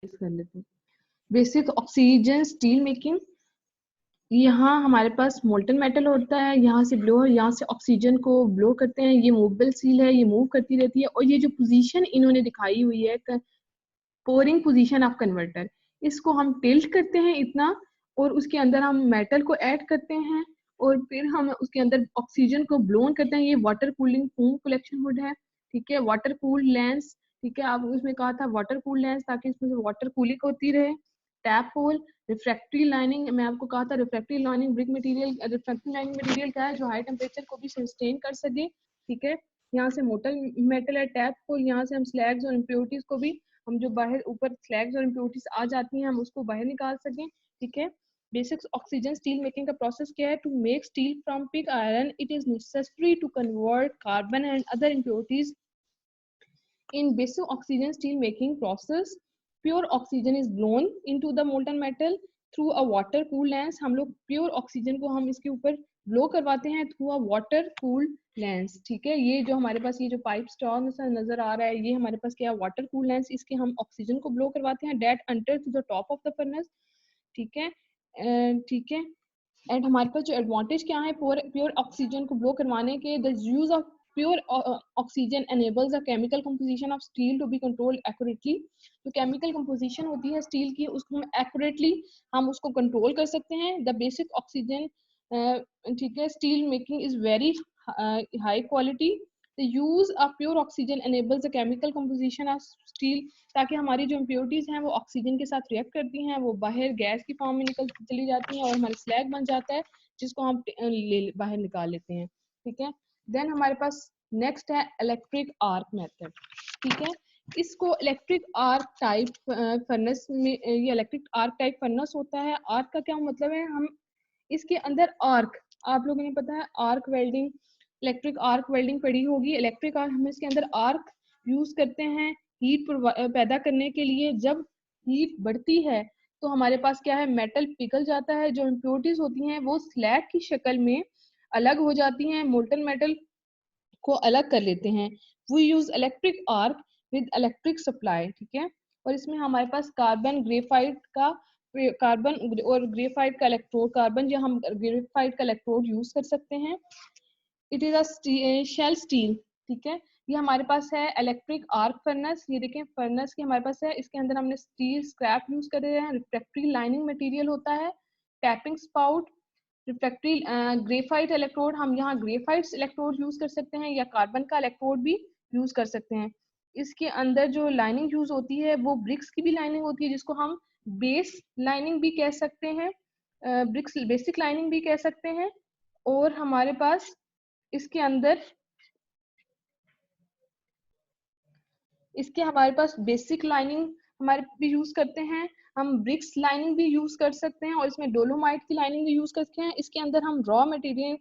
कर लेते हैं। बेसिक ऑक्सीजन स्टील मेकिंग, यहाँ हमारे पास मोल्टन मेटल होता है, यहाँ से ब्लो, यहाँ से ऑक्सीजन को ब्लो करते हैं, ये मूवेबल सील है, ये मूव करती रहती है। और ये जो पोजीशन इन्होंने दिखाई हुई है, पोरिंग पोजीशन ऑफ कन्वर्टर, इसको हम टिल्ट करते हैं इतना, और उसके अंदर हम मेटल को ऐड करते हैं, और फिर हम उसके अंदर ऑक्सीजन को ब्लोन करते हैं। ये water cooling foam collection hood है, ठीक है, वाटर कूल लेंस, ठीक है, आप उसमें कहा था वाटर कूल लेंस, ताकि इसमें से वाटर कूलिंग होती रहे। टैप होल, रिफ्रैक्टरी लाइनिंग, मैं आपको कहा था refractory lining brick material, refractory lining material क्या है, जो हाई टेम्परेचर को भी सस्टेन कर सके, ठीक है। यहाँ से मोटल मेटल है टैप होल, यहाँ से हम स्लैग्स और इम्प्योरिटीज को भी, हम जो बाहर ऊपर स्लैग्स और इम्प्योरिटीज आ जाती हैं, हम उसको बाहर निकाल सकें, ठीक है। बेसिक्स ऑक्सीजन स्टील मेकिंग का प्रोसेस क्या है, to make steel from pig iron it is necessary to convert carbon and other impurities in basic oxygen steel making process. Pure oxygen is blown into the molten metal through a water cool lens. हम लोग pure oxygen को हम इसके ऊपर blow करवाते हैं through a water cool lens, ठीक है। ये जो हमारे पास ये जो पाइप स्टॉक नजर आ रहा है, ये हमारे पास क्या है, वाटर कूल लेंस, इसके हम ऑक्सीजन को ब्लो करवाते हैं, that under to the top of the furnace, ठीक है, ठीक है। एंड हमारे पास जो एडवांटेज क्या है प्योर ऑक्सीजन को ब्लो करवाने के, the use of pure oxygen enables the chemical composition of steel to be controlled accurately. जो केमिकल कंपोजिशन होती है स्टील की, उसको हम एक्यूरेटली हम उसको कंट्रोल कर सकते हैं। द बेसिक ऑक्सीजन, ठीक है, steel making is very high quality. The use of pure oxygen enables the chemical composition of steel, ताकि हमारी जो इम्प्योरिटीज हैं वो ऑक्सीजन के साथ रिएक्ट करती हैं, वो बाहर गैस की फॉर्म में निकल चली जाती हैं, और हमारा स्लैग बन जाता है, जिसको हम बाहर निकाल लेते हैं, ठीक है। देन हमारे पास नेक्स्ट है इलेक्ट्रिक आर्क मेथड, ठीक है। इसको इलेक्ट्रिक आर्क टाइप फर्नेस में, ये इलेक्ट्रिक आर्क टाइप फर्नेस होता है। आर्क का क्या मतलब है, हम इसके अंदर आर्क, आप लोगों ने पता है arc welding, electric arc welding पढ़ी होगी। इलेक्ट्रिक आर्क, हम इसके अंदर आर्क यूज करते हैं हीट पैदा करने के लिए। जब हीट बढ़ती है तो हमारे पास क्या है, मेटल पिघल जाता है, जो इम्प्योरिटीज होती हैं वो स्लैग की शक्ल में अलग हो जाती हैं, मोल्टन मेटल को अलग कर लेते हैं। We use electric arc with electric supply, ठीक है। और इसमें हमारे पास कार्बन ग्रेफाइट का, कार्बन और ग्रेफाइट का इलेक्ट्रोड, कार्बन या हम ग्रेफाइट का इलेक्ट्रोड यूज कर सकते हैं। It is a shell steel, ठीक है। ये हमारे पास है इलेक्ट्रिक आर्क फर्नेस, ये देखें फर्नेस की हमारे पास है, इसके अंदर हमने स्टील स्क्रैप यूज कर रहे हैं, रिफ्रैक्टरी लाइनिंग मटेरियल होता है, tapping spout, refractory graphite electrode, हम यहाँ ग्रेफाइट इलेक्ट्रोड यूज कर सकते हैं, या कार्बन का इलेक्ट्रोड भी यूज कर सकते हैं। इसके अंदर जो लाइनिंग यूज होती है वो ब्रिक्स की भी लाइनिंग होती है, जिसको हम बेस लाइनिंग भी कह सकते हैं, ब्रिक्स बेसिक लाइनिंग भी कह सकते हैं। और हमारे पास इसके अंदर, इसके हमारे पास बेसिक लाइनिंग हमारे भी यूज करते हैं, हम ब्रिक्स लाइनिंग भी यूज कर सकते हैं, और इसमें डोलोमाइट की लाइनिंग भी यूज कर सकते हैं। इसके अंदर हम रॉ मटेरियल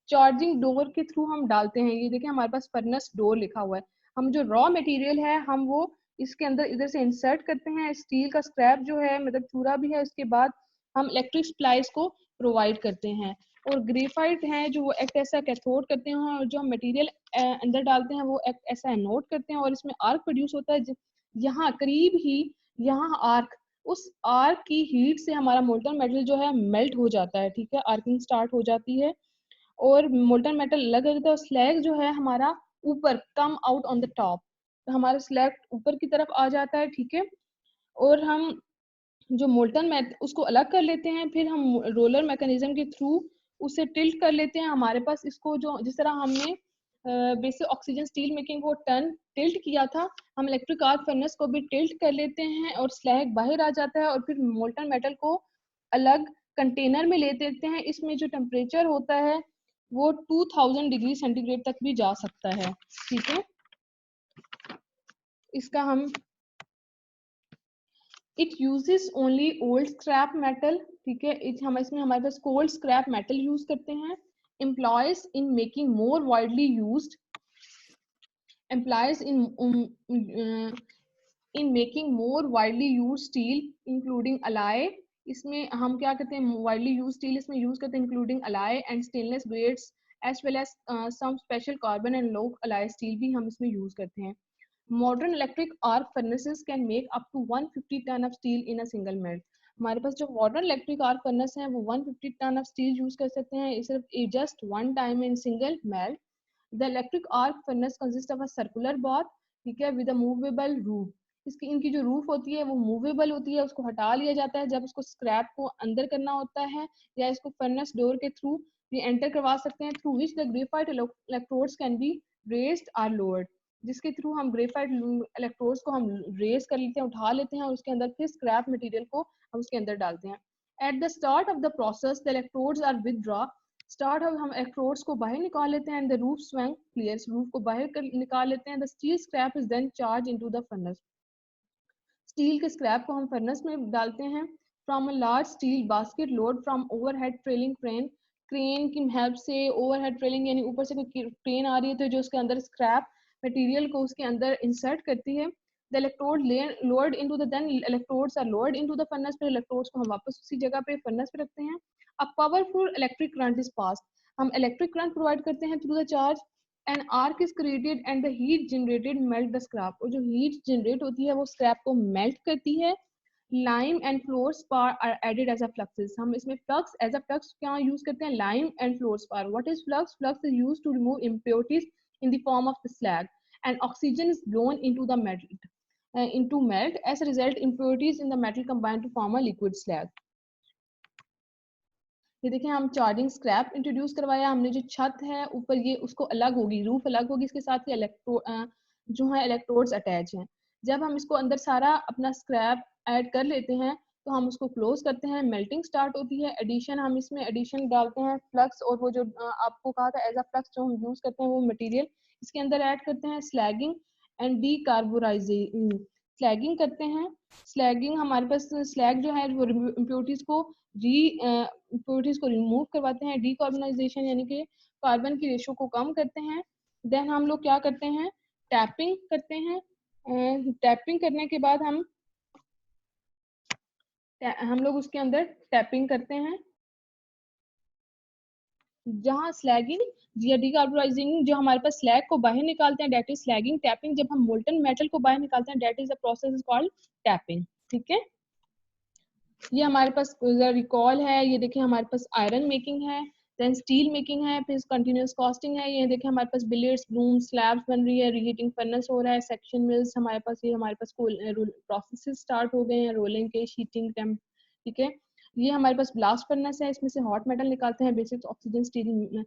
चार्जिंग डोर के थ्रू हम डालते हैं, ये देखिए हमारे पास फर्नेस डोर लिखा हुआ है, हम जो रॉ मटेरियल है हम वो इसके अंदर इधर से इंसर्ट करते हैं। स्टील का स्क्रैप जो है, मतलब चूरा भी है, उसके बाद हम इलेक्ट्रिक सप्लाईज को प्रोवाइड करते हैं। और ग्रेफाइट है जो वो एक ऐसा कैथोड करते हैं, और जो हम मटेरियल अंदर डालते हैं वो एक ऐसा एनोड करते हैं, और इसमें आर्क प्रोड्यूस होता है। यहाँ करीब ही यहाँ आर्क, उस आर्क की हीट से हमारा मोल्टन मेटल जो है मेल्ट हो जाता है, ठीक है, आर्किंग स्टार्ट हो जाती है, और मोल्टन मेटल अलग हो जाता है, और स्लैग जो है हमारा ऊपर come out on the top, तो हमारा स्लैग ऊपर की तरफ आ जाता है, ठीक है। और हम जो मोल्टन मेट उसको अलग कर लेते हैं, फिर हम रोलर मैकेनिज्म के थ्रू उसे टिल्ट कर लेते हैं। हमारे पास इसको जो जिस तरह हमने बेसिक ऑक्सीजन स्टील मेकिंग को टर्न टिल्ट किया था, हम इलेक्ट्रिक आर्क फर्नेस को भी टिल्ट कर लेते हैं, और स्लैग बाहर आ जाता है, और फिर मोल्टन मेटल को अलग कंटेनर में ले देते हैं। इसमें जो टेम्परेचर होता है वो 2000 डिग्री सेंटीग्रेड तक भी जा सकता है, ठीक है। इसका हम, it uses only old scrap metal, ठीक है, हम इसमें हमारे पास कोल्ड स्क्रैप मेटल यूज करते हैं। Employs in making more widely used, employs in making more widely use steel including alloy, इसमें हम क्या करते हैं, वाइडली यूज स्टील इसमें यूज करते हैं including alloy and stainless grades as well as some special carbon and low alloy steel भी हम इसमें यूज करते हैं। Modern electric arc furnaces can make up to 150 ton of steel in a single melt. हमारे पास जो modern electric arc furnace हैं वो 150 ton of steel use कर सकते हैं सिर्फ just one time in single melt. The electric arc furnace consist of a circular bar, ठीक है, विद अ मूवेबल रूफ. इनकी जो रूफ होती है वो मूवेबल होती है, उसको हटा लिया जाता है जब उसको स्क्रैप को अंदर करना होता है, या इसको फर्नेस डोर के थ्रू ये एंटर करवा सकते हैं, through which the graphite electrodes can be raised or lowered, जिसके थ्रू हम ग्रेफाइट इलेक्ट्रोड्स को हम रेज कर लेते हैं, उठा लेते हैं, और उसके अंदर फिर स्क्रैप मटेरियल को हम उसके अंदर डालते हैं. At the start of the process the electrodes are withdraw. Start हम इलेक्ट्रोड्स को बाहर निकाल लेते हैं, and the roof swung clears, roof को बाहर निकाल लेते हैं. The steel scrap is then charge into the furnace. Steel के स्क्रैप को हम फर्नेस में डालते हैं. From a large steel basket load from overhead trailing crane, crane की हेल्प से ओवरहेड ट्रेलिंग यानी ऊपर से कोई क्रेन आ रही है तो जो उसके अंदर स्क्रैप मटेरियल को उसके अंदर इंसर्ट करती है. The electrode lowered into the then electrodes are lowered into the furnace. फिर इलेक्ट्रोड्स को हम वापस उसी जगह पे फर्नेस पे रखते हैं. A powerful electric current is pass. हम इलेक्ट्रिक करंट प्रोवाइड करते हैं through the charge. An arc is created and the heat generated melt the scrap. और जो हीट जनरेट होती है वो स्क्रैप को मेल्ट करती है. Lime and fluorspar are added as a fluxes. हम इसमें फ्लक्स एज अ फ्लक्स क्या यूज करते हैं, lime and fluorspar. What is flux? Flux is used to remove impurities in the form of the slag, and oxygen is blown into the metal into melt. As a result, impurities in the metal combine to form a liquid slag. ये देखिए हम charging scrap introduce करवाया हमने. जो छत है ऊपर ये उसको अलग होगी, रूफ अलग होगी, इसके साथ ही जो है इलेक्ट्रोड्स अटैच हैं. जब हम इसको अंदर सारा अपना स्क्रैप ऐड कर लेते हैं तो हम उसको क्लोज करते हैं. मेल्टिंग स्टार्ट होती है. एडिशन, हम इसमें एडिशन डालते हैं फ्लक्स, और वो जो आपको कहा था एज अ फ्लक्स जो हम यूज करते हैं वो मटेरियल इसके अंदर ऐड करते हैं. स्लैगिंग एंड डीकार्बोराइजेशन, स्लैगिंग करते हैं. स्लैगिंग हमारे पास स्लैग जो है वो इम्प्योरिटीज को इम्प्योरिटीज को रिमूव करवाते हैं. डीकार्बोनाइजेशन यानी कि कार्बन की रेशो को कम करते हैं. देन हम लोग क्या करते हैं, टैपिंग करते हैं. टैपिंग करने के बाद हम लोग उसके अंदर टैपिंग करते हैं. जहाँ स्लैगिंग या डीकार्बोनाइजिंग जो हमारे पास स्लैग को बाहर निकालते हैं डेट इज स्लैगिंग. टैपिंग जब हम मोल्टन मेटल को बाहर निकालते हैं that is the process is called tapping. ठीक है, ये हमारे पास रिकॉल है. ये देखिए हमारे पास आयरन मेकिंग है, देन स्टील मेकिंग है, फिर कंटिन्यूस कास्टिंग है. ये देखिए हमारे पास बिलियर्ड्स, ब्लूम, स्लैब्स बन रही है, रीहीटिंग फर्नेस हो रहा है, सेक्शन मिल्स हमारे पास. ये हमारे पास प्रोसेसेस स्टार्ट हो गए हैं, रोलिंग के, शीटिंग टेम्प. ठीक है, ये हमारे पास ब्लास्ट फर्नेस है, इसमें से हॉट मेटल निकालते हैं, बेसिक ऑक्सीजन स्टील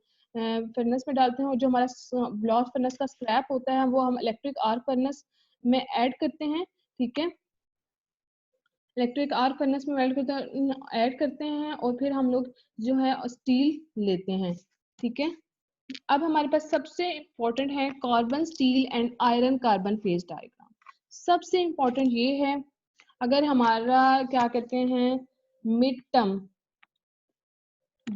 फर्नेस में डालते हैं. और जो हमारा ब्लास्ट फर्नेस का स्क्रैप होता है वो हम इलेक्ट्रिक आर्क फर्नेस में ऐड करते हैं. ठीक है, इलेक्ट्रिक आर्क फर्नेस में ऐड करते हैं और फिर हम लोग जो है स्टील लेते हैं. ठीक है, अब हमारे पास सबसे इम्पोर्टेंट है carbon steel and iron carbon phase diagram. सबसे इम्पोर्टेंट ये है, अगर हमारा क्या कहते हैं मिड टर्म